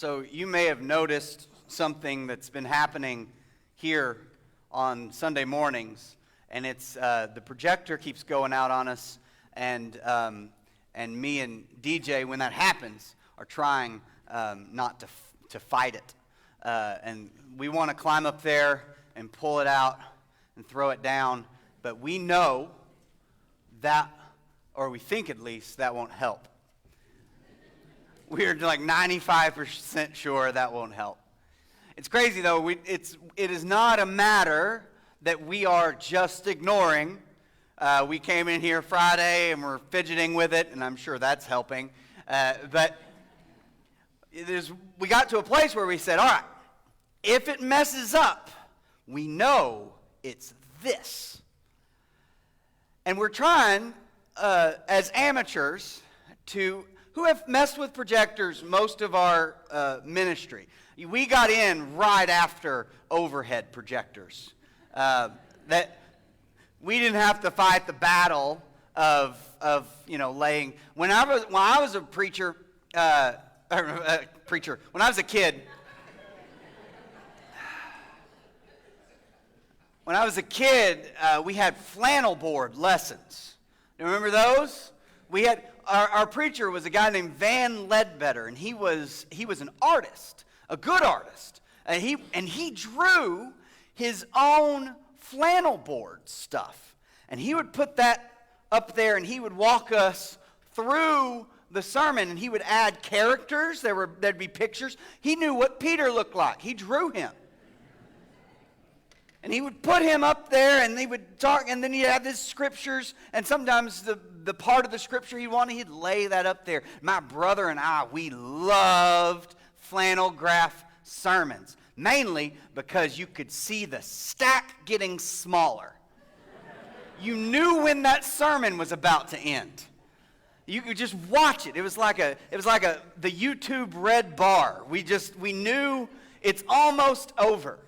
So you may have noticed something that's been happening here on Sunday mornings, and it's the projector keeps going out on us, and me and DJ, when that happens, are trying not to fight it, and we want to climb up there and pull it out and throw it down, but we know that, or we think at least, that won't help. We're like 95% sure that won't help. It's crazy though, it is not a matter that we are just ignoring. We came in here Friday and we're fidgeting with it, and I'm sure that's helping. But we got to a place where we said, all right, if it messes up, we know it's this. And we're trying, as amateurs, who have messed with projectors most of our ministry. We got in right after overhead projectors. That we didn't have to fight the battle of laying. When I was a preacher, when I was a kid. When I was a kid, we had flannel board lessons. You remember those? We had our preacher was a guy named Van Ledbetter, and he was an artist, a good artist, and he drew his own flannel board stuff, and he would put that up there, and he would walk us through the sermon, and he would add characters. There'd be pictures. He knew what Peter looked like. He drew him. And he would put him up there, and he would talk, and then he'd have his scriptures, and sometimes the part of the scripture he wanted, he'd lay that up there. My brother and I, we loved flannel graph sermons, mainly because you could see the stack getting smaller. You knew when that sermon was about to end. You could just watch it. It was like the YouTube red bar. We knew it's almost over.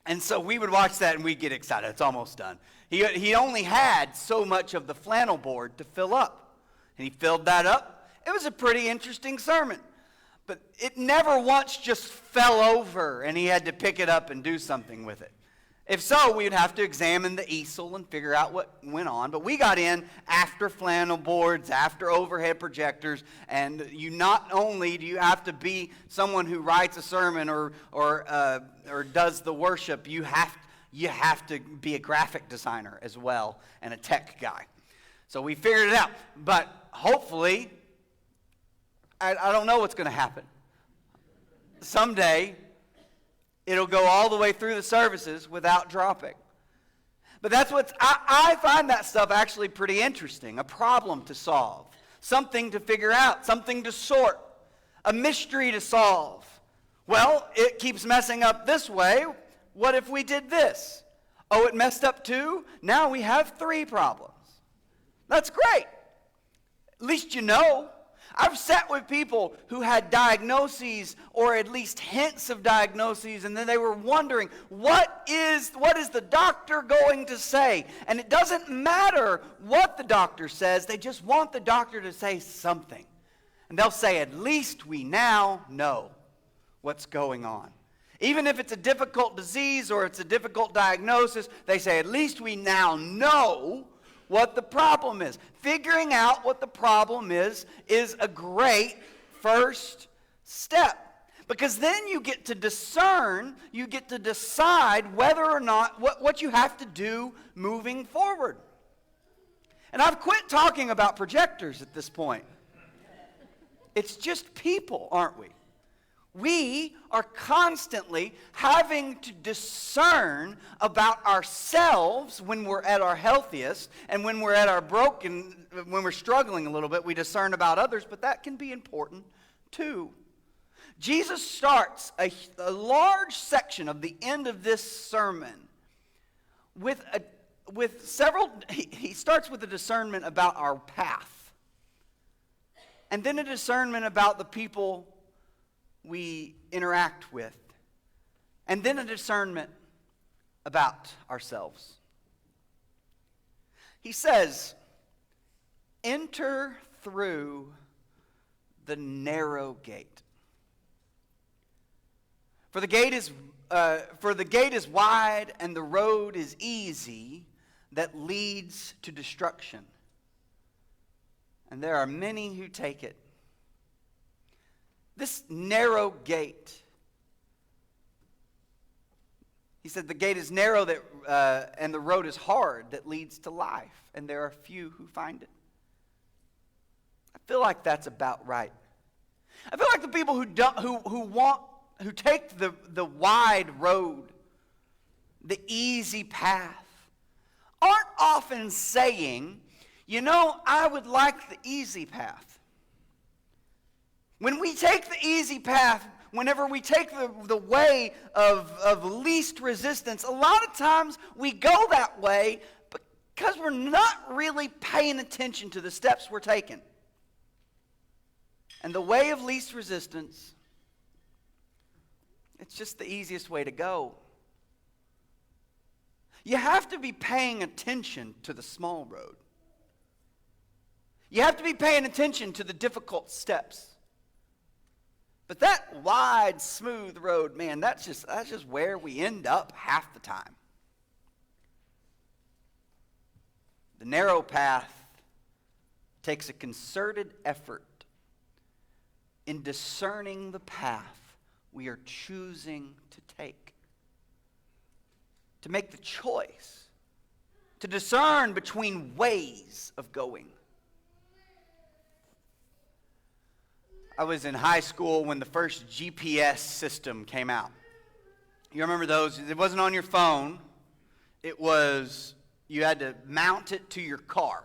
And so we would watch that and we'd get excited. It's almost done. He only had so much of the flannel board to fill up. And he filled that up. It was a pretty interesting sermon. But it never once just fell over and he had to pick it up and do something with it. If so, we'd have to examine the easel and figure out what went on. But we got in after flannel boards, after overhead projectors, and you not only do you have to be someone who writes a sermon or does the worship, you have to be a graphic designer as well and a tech guy. So we figured it out. But hopefully, I don't know what's going to happen. Someday, it'll go all the way through the services without dropping. But that's I find that stuff actually pretty interesting. A problem to solve. Something to figure out. Something to sort. A mystery to solve. Well, it keeps messing up this way. What if we did this? Oh, it messed up too? Now we have 3 problems. That's great. At least you know. I've sat with people who had diagnoses or at least hints of diagnoses, and then they were wondering, what is the doctor going to say? And it doesn't matter what the doctor says, they just want the doctor to say something. And they'll say, at least we now know what's going on. Even if it's a difficult disease or it's a difficult diagnosis, they say, at least we now know what the problem is. Figuring out what the problem is a great first step. Because then you get to discern, you get to decide whether or not what you have to do moving forward. And I've quit talking about projectors at this point. It's just people, aren't we? We are constantly having to discern about ourselves when we're at our healthiest, and when we're at our broken, when we're struggling a little bit, we discern about others, but that can be important too. Jesus starts a large section of the end of this sermon with several, he starts with a discernment about our path, and then a discernment about the people we interact with, and then a discernment about ourselves. He says, enter through the narrow gate. For the gate is wide and the road is easy that leads to destruction, and there are many who take it. This narrow gate, he said, the gate is narrow and the road is hard that leads to life, and there are few who find it. I feel like that's about right. I feel like the people who take the wide road, the easy path, aren't often saying, I would like the easy path. When we take the easy path, whenever we take the way of least resistance, a lot of times we go that way because we're not really paying attention to the steps we're taking. And the way of least resistance, it's just the easiest way to go. You have to be paying attention to the small road. You have to be paying attention to the difficult steps. But that wide, smooth road, man, that's just where we end up half the time. The narrow path takes a concerted effort in discerning the path we are choosing to take. To make the choice, to discern between ways of going. I was in high school when the first GPS system came out. You remember those? It wasn't on your phone. It was, you had to mount it to your car.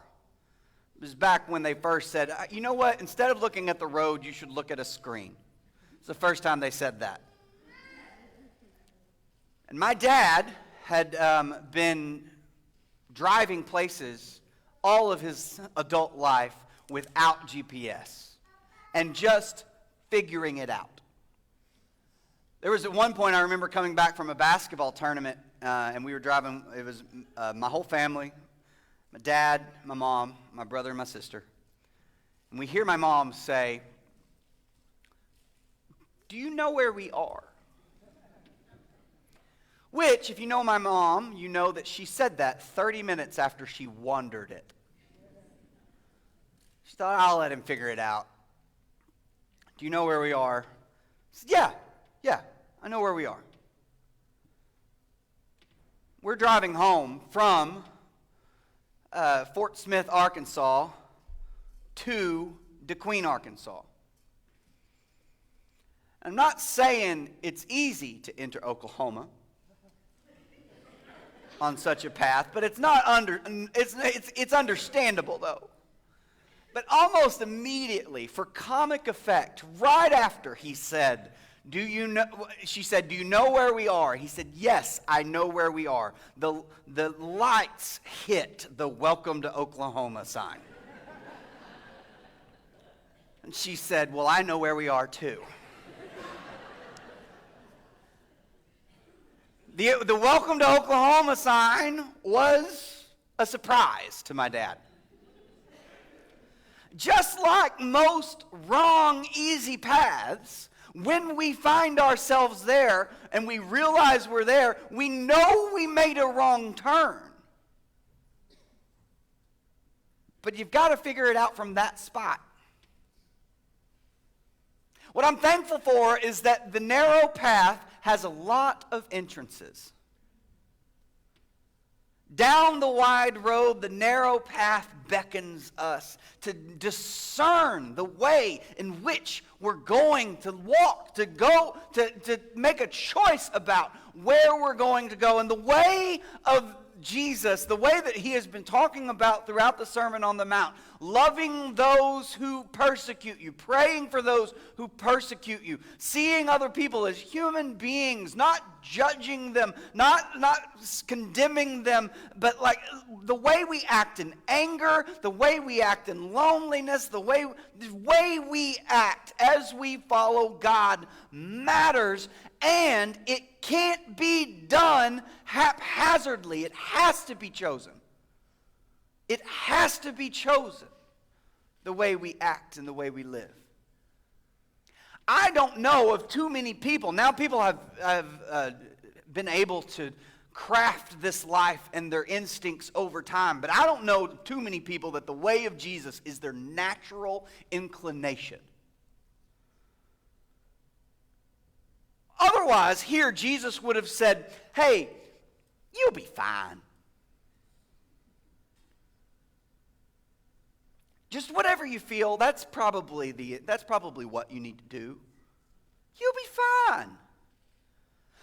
It was back when they first said, you know what, instead of looking at the road, you should look at a screen. It's the first time they said that. And my dad had been driving places all of his adult life without GPS and just figuring it out. There was at one point I remember coming back from a basketball tournament and we were driving. It was my whole family, my dad, my mom, my brother, and my sister. And we hear my mom say, "Do you know where we are?" Which, if you know my mom, you know that she said that 30 minutes after she wandered it. She thought, I'll let him figure it out. Do you know where we are? I said, yeah, I know where we are. We're driving home from Fort Smith, Arkansas to DeQueen, Arkansas. I'm not saying it's easy to enter Oklahoma on such a path, but it's understandable though. But almost immediately, for comic effect, right after he said, she said, "Do you know where we are?" He said, "Yes, I know where we are." The lights hit the "Welcome to Oklahoma" sign. And she said, "Well, I know where we are too." The "Welcome to Oklahoma" sign was a surprise to my dad. Just like most wrong, easy paths, when we find ourselves there and we realize we're there, we know we made a wrong turn. But you've got to figure it out from that spot. What I'm thankful for is that the narrow path has a lot of entrances. Down the wide road, the narrow path beckons us to discern the way in which we're going to walk, to make a choice about where we're going to go. And the way of Jesus, the way that he has been talking about throughout the Sermon on the Mount, loving those who persecute you, praying for those who persecute you, seeing other people as human beings, not judging them, not condemning them, but like the way we act in anger, the way we act in loneliness, the way we act as we follow God matters, and it can't be done haphazardly. It has to be chosen. It has to be chosen, the way we act and the way we live. I don't know of too many people. Now people have been able to craft this life and their instincts over time. But I don't know too many people that the way of Jesus is their natural inclination. Otherwise, here Jesus would have said, hey, you'll be fine. Just whatever you feel, that's probably what you need to do. You'll be fine.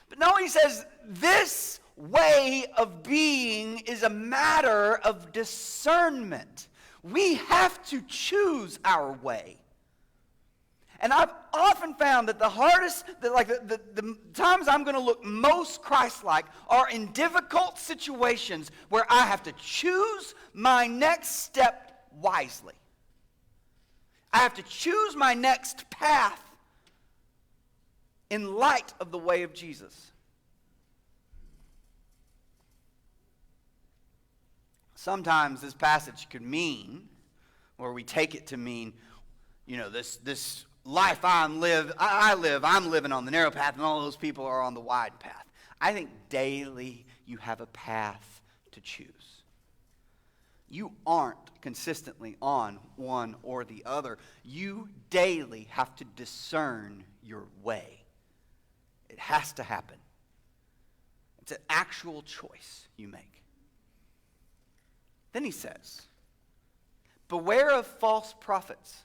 But no, he says, this way of being is a matter of discernment. We have to choose our way. And I've often found that the hardest, the times I'm going to look most Christ-like are in difficult situations where I have to choose my next step wisely. I have to choose my next path in light of the way of Jesus. Sometimes this passage could mean, or we take it to mean, this life I'm living on the narrow path, and all those people are on the wide path. I think daily you have a path to choose. You aren't consistently on one or the other. You daily have to discern your way. It has to happen. It's an actual choice you make. Then he says, beware of false prophets,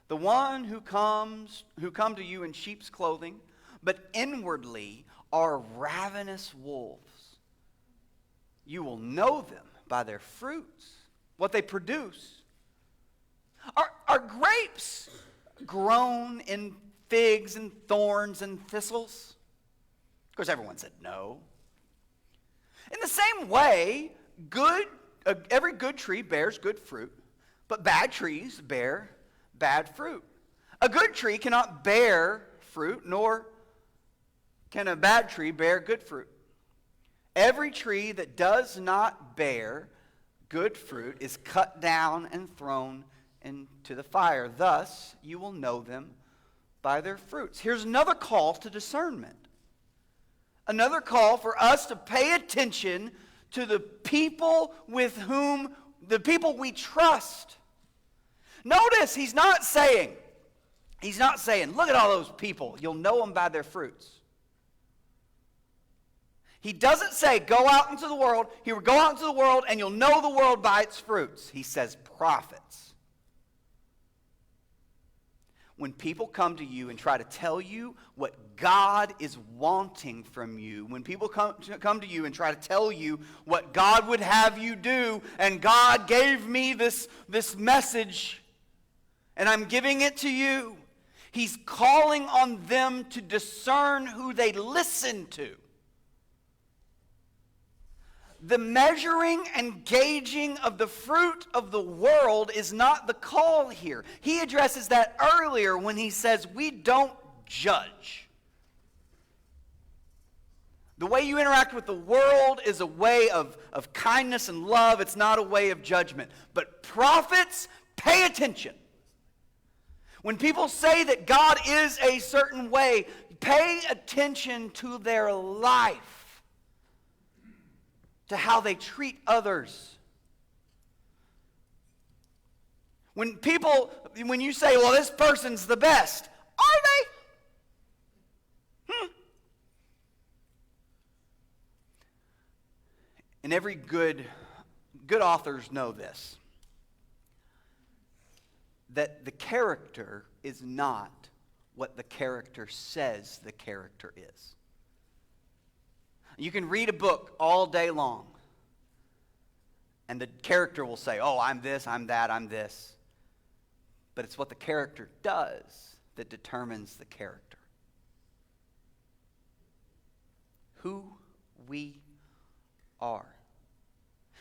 the one who come to you in sheep's clothing, but inwardly are ravenous wolves. You will know them by their fruits, what they produce. Are grapes grown in figs and thorns and thistles? Of course, everyone said no. In the same way, every good tree bears good fruit, but bad trees bear bad fruit. A good tree cannot bear fruit, nor can a bad tree bear good fruit. Every tree that does not bear good fruit is cut down and thrown into the fire. Thus, you will know them by their fruits. Here's another call to discernment. Another call for us to pay attention to the people with whom, the people we trust. Notice he's not saying, look at all those people, you'll know them by their fruits. He doesn't say, go out into the world. He will go out into the world and you'll know the world by its fruits. He says prophets. When people come to you and try to tell you what God is wanting from you, when people come to you and try to tell you what God would have you do, and God gave me this message, and I'm giving it to you, he's calling on them to discern who they listen to. The measuring and gauging of the fruit of the world is not the call here. He addresses that earlier when he says we don't judge. The way you interact with the world is a way of kindness and love. It's not a way of judgment. But prophets, pay attention. When people say that God is a certain way, pay attention to their life, to how they treat others. When you say, well, this person's the best, are they? And every good authors know this, that the character is not what the character says the character is. You can read a book all day long, and the character will say, oh, I'm this, I'm that, I'm this. But it's what the character does that determines the character. Who we are.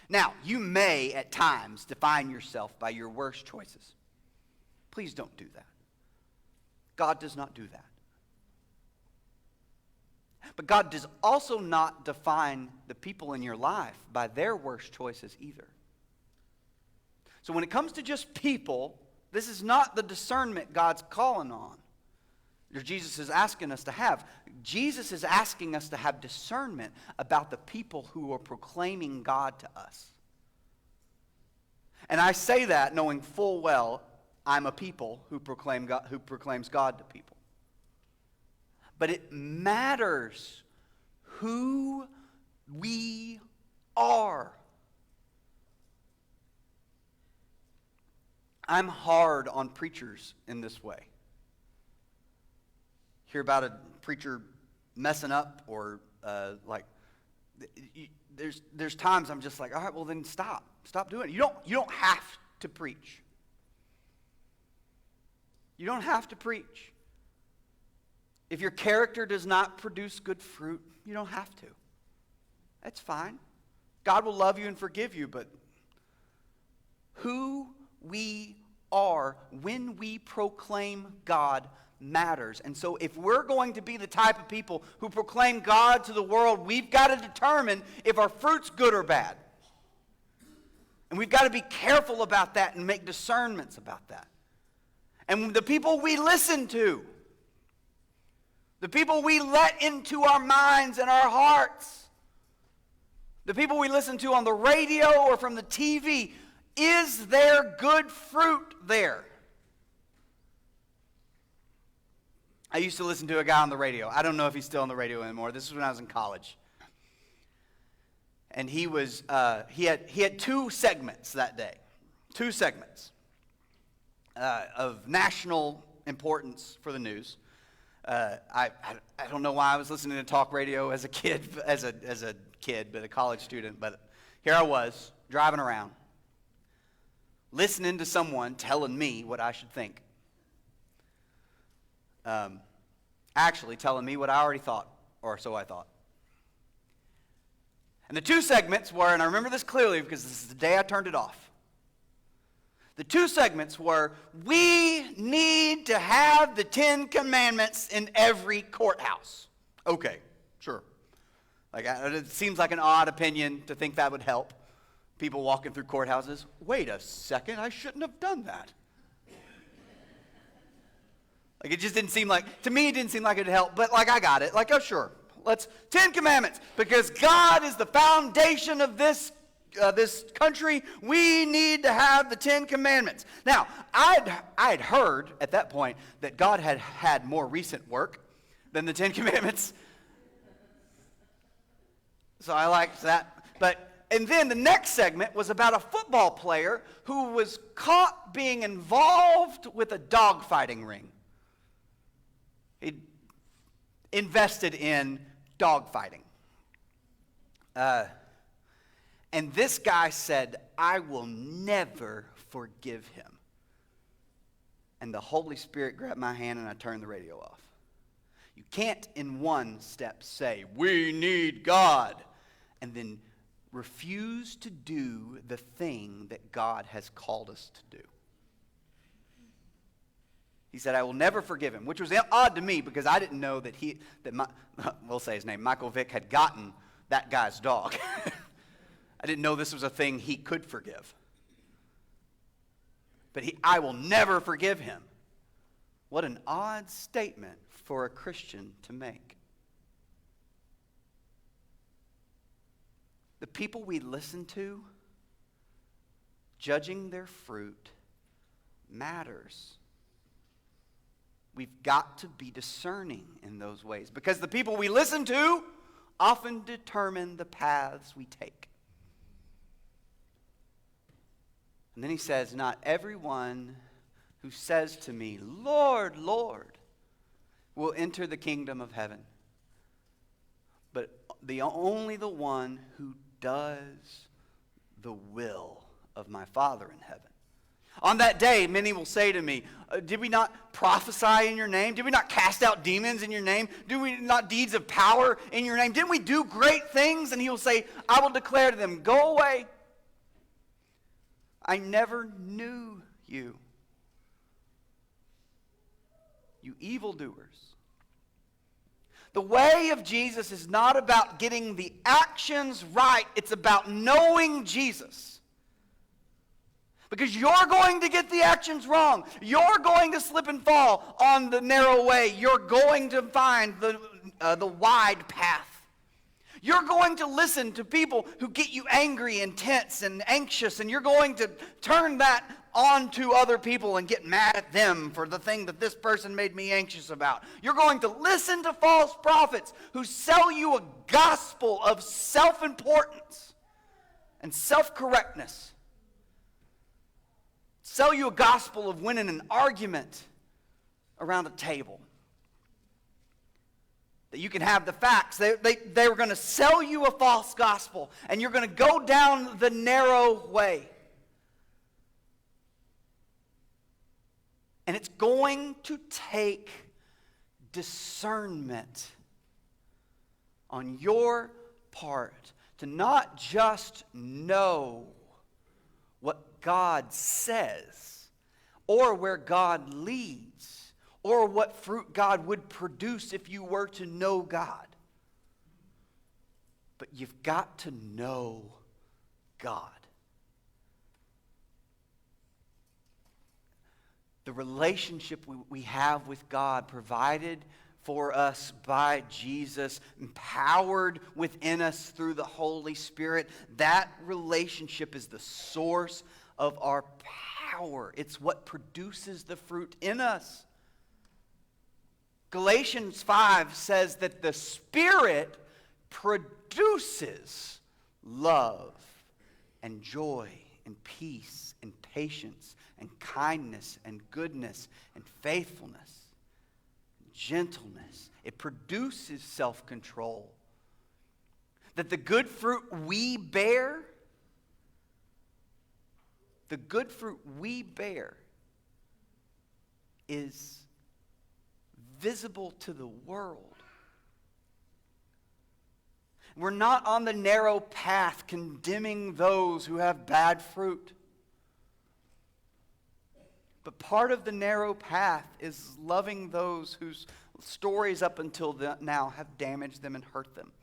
Now, you may at times define yourself by your worst choices. Please don't do that. God does not do that. But God does also not define the people in your life by their worst choices either. So when it comes to just people, this is not the discernment God's calling on. Or Jesus is asking us to have. Jesus is asking us to have discernment about the people who are proclaiming God to us. And I say that knowing full well I'm a people who proclaims God to people. But it matters who we are. I'm hard on preachers in this way. Hear about a preacher messing up or there's times I'm just like, all right, well then stop doing it. You don't have to preach. You don't have to preach. If your character does not produce good fruit, you don't have to. That's fine. God will love you and forgive you, but who we are when we proclaim God matters. And so if we're going to be the type of people who proclaim God to the world, we've got to determine if our fruit's good or bad. And we've got to be careful about that and make discernments about that. And the people we listen to, the people we let into our minds and our hearts, the people we listen to on the radio or from the TV, is there good fruit there? I used to listen to a guy on the radio. I don't know if he's still on the radio anymore. This was when I was in college. And he had two segments that day. Two segments of national importance for the news. I don't know why I was listening to talk radio as a kid, but a college student. But here I was, driving around, listening to someone telling me what I should think. Actually telling me what I already thought, or so I thought. And the two segments were, and I remember this clearly because this is the day I turned it off. The two segments were, we need to have the 10 Commandments in every courthouse. Okay, sure. It seems like an odd opinion to think that would help people walking through courthouses. Wait a second, I shouldn't have done that. It just didn't seem like, to me it didn't seem like it would help, but I got it. Oh sure, let's, 10 Commandments, because God is the foundation of this country, we need to have the 10 Commandments. Now, I'd heard at that point that God had more recent work than the 10 Commandments. So I liked that. And then the next segment was about a football player who was caught being involved with a dogfighting ring. He invested in dogfighting. And this guy said, I will never forgive him. And the Holy Spirit grabbed my hand and I turned the radio off. You can't in one step say, we need God, and then refuse to do the thing that God has called us to do. He said, I will never forgive him, which was odd to me because I didn't know we'll say his name, Michael Vick had gotten that guy's dog. I didn't know this was a thing he could forgive. But I will never forgive him. What an odd statement for a Christian to make. The people we listen to, judging their fruit, matters. We've got to be discerning in those ways because the people we listen to often determine the paths we take. And then he says, not everyone who says to me, Lord, Lord, will enter the kingdom of heaven, but only the one who does the will of my Father in heaven. On that day, many will say to me, did we not prophesy in your name? Did we not cast out demons in your name? Did we not deeds of power in your name? Didn't we do great things? And he will say, I will declare to them, go away. I never knew you. You evildoers. The way of Jesus is not about getting the actions right. It's about knowing Jesus. Because you're going to get the actions wrong. You're going to slip and fall on the narrow way. You're going to find the wide path. You're going to listen to people who get you angry and tense and anxious, and you're going to turn that on to other people and get mad at them for the thing that this person made me anxious about. You're going to listen to false prophets who sell you a gospel of self-importance and self-correctness. Sell you a gospel of winning an argument around a table. That you can have the facts. They were going to sell you a false gospel, and you're going to go down the narrow way. And it's going to take discernment on your part to not just know what God says or where God leads, or what fruit God would produce if you were to know God. But you've got to know God. The relationship we have with God, provided for us by Jesus, empowered within us through the Holy Spirit, that relationship is the source of our power. It's what produces the fruit in us. Galatians 5 says that the Spirit produces love and joy and peace and patience and kindness and goodness and faithfulness and gentleness. It produces self-control. That the good fruit we bear, is visible to the world. We're not on the narrow path condemning those who have bad fruit. But part of the narrow path is loving those whose stories up until now have damaged them and hurt them.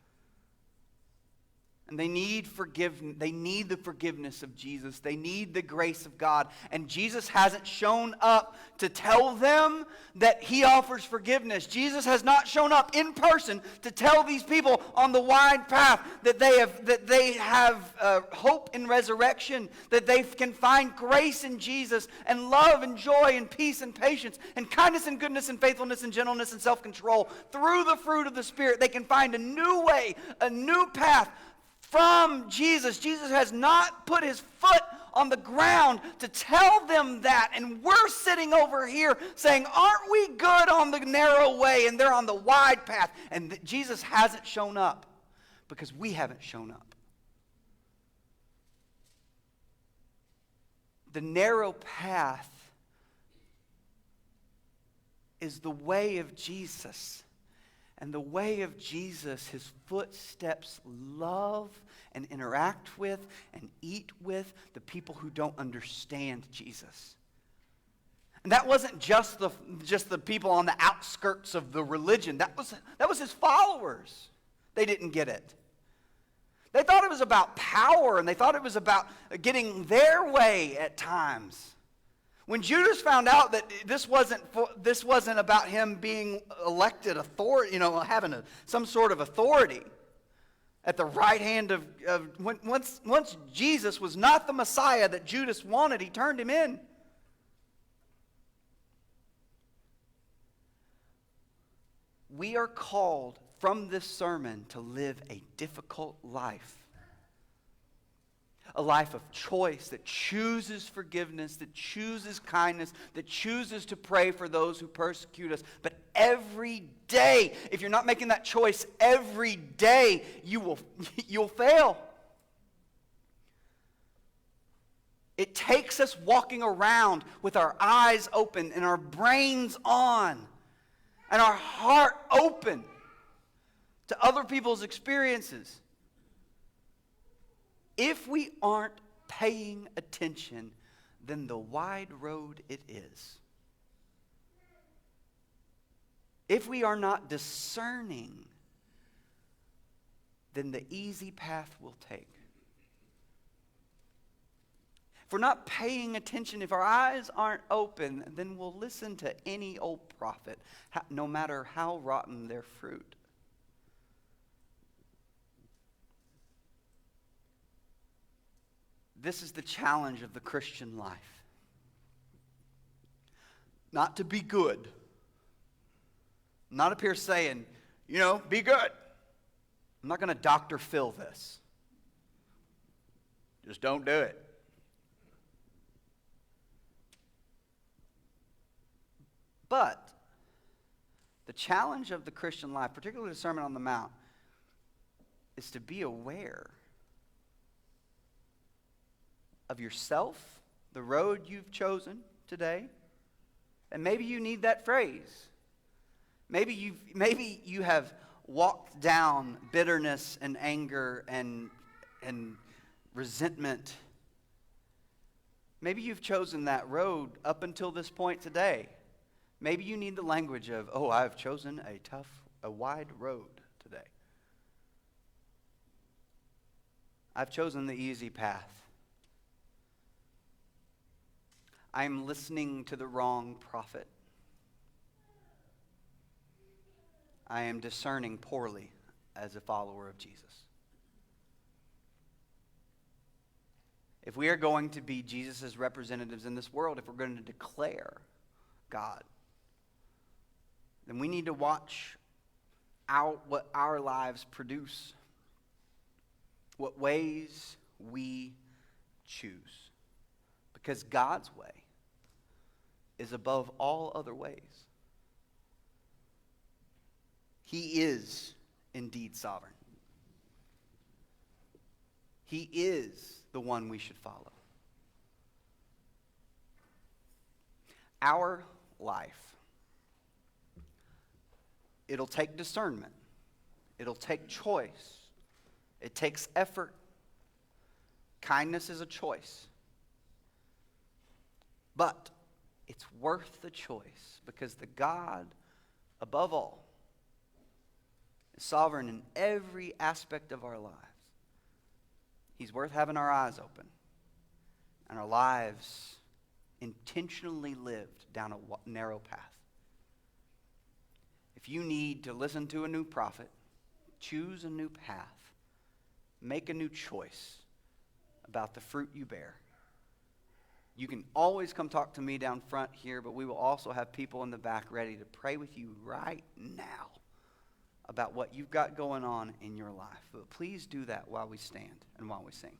And they need forgiveness. They need the forgiveness of Jesus. They need the grace of God. And Jesus hasn't shown up to tell them that he offers forgiveness. Jesus has not shown up in person to tell these people on the wide path that they have hope in resurrection, that they can find grace in Jesus and love and joy and peace and patience and kindness and goodness and faithfulness and gentleness and self-control. Through the fruit of the Spirit, they can find a new way, a new path from Jesus. Jesus has not put his foot on the ground to tell them that. And we're sitting over here saying, aren't we good on the narrow way? And they're on the wide path. And Jesus hasn't shown up because we haven't shown up. The narrow path is the way of Jesus. And the way of Jesus, his footsteps love and interact with and eat with the people who don't understand Jesus. And that wasn't just the people on the outskirts of the religion. That was his followers. They didn't get it. They thought it was about power, and they thought it was about getting their way at times. When Judas found out that this wasn't about him being elected authority, having some sort of authority at the right hand of once Jesus was not the Messiah that Judas wanted, he turned him in. We are called from this sermon to live a difficult life. A life of choice that chooses forgiveness, that chooses kindness, that chooses to pray for those who persecute us. But every day, if you're not making that choice every day, you'll fail. It takes us walking around with our eyes open and our brains on and our heart open to other people's experiences. If we aren't paying attention, then the wide road it is. If we are not discerning, then the easy path we'll take. If we're not paying attention, if our eyes aren't open, then we'll listen to any old prophet, no matter how rotten their fruit. This is the challenge of the Christian life. Not to be good. Not up here saying, be good. I'm not going to Dr. Phil this. Just don't do it. But the challenge of the Christian life, particularly the Sermon on the Mount, is to be aware of yourself, the road you've chosen today. And maybe you need that phrase. Maybe you have walked down bitterness and anger and resentment. Maybe you've chosen that road up until this point today. Maybe you need the language of, I've chosen a wide road today. I've chosen the easy path. I'm listening to the wrong prophet. I am discerning poorly as a follower of Jesus. If we are going to be Jesus' representatives in this world, if we're going to declare God, then we need to watch what our lives produce, what ways we choose. Because God's way is above all other ways. He is indeed sovereign. He is the one we should follow. Our life, it'll take discernment. It'll take choice. It takes effort. Kindness is a choice. But it's worth the choice because the God, above all, is sovereign in every aspect of our lives. He's worth having our eyes open and our lives intentionally lived down a narrow path. If you need to listen to a new prophet, choose a new path, make a new choice about the fruit you bear, you can always come talk to me down front here, but we will also have people in the back ready to pray with you right now about what you've got going on in your life. But please do that while we stand and while we sing.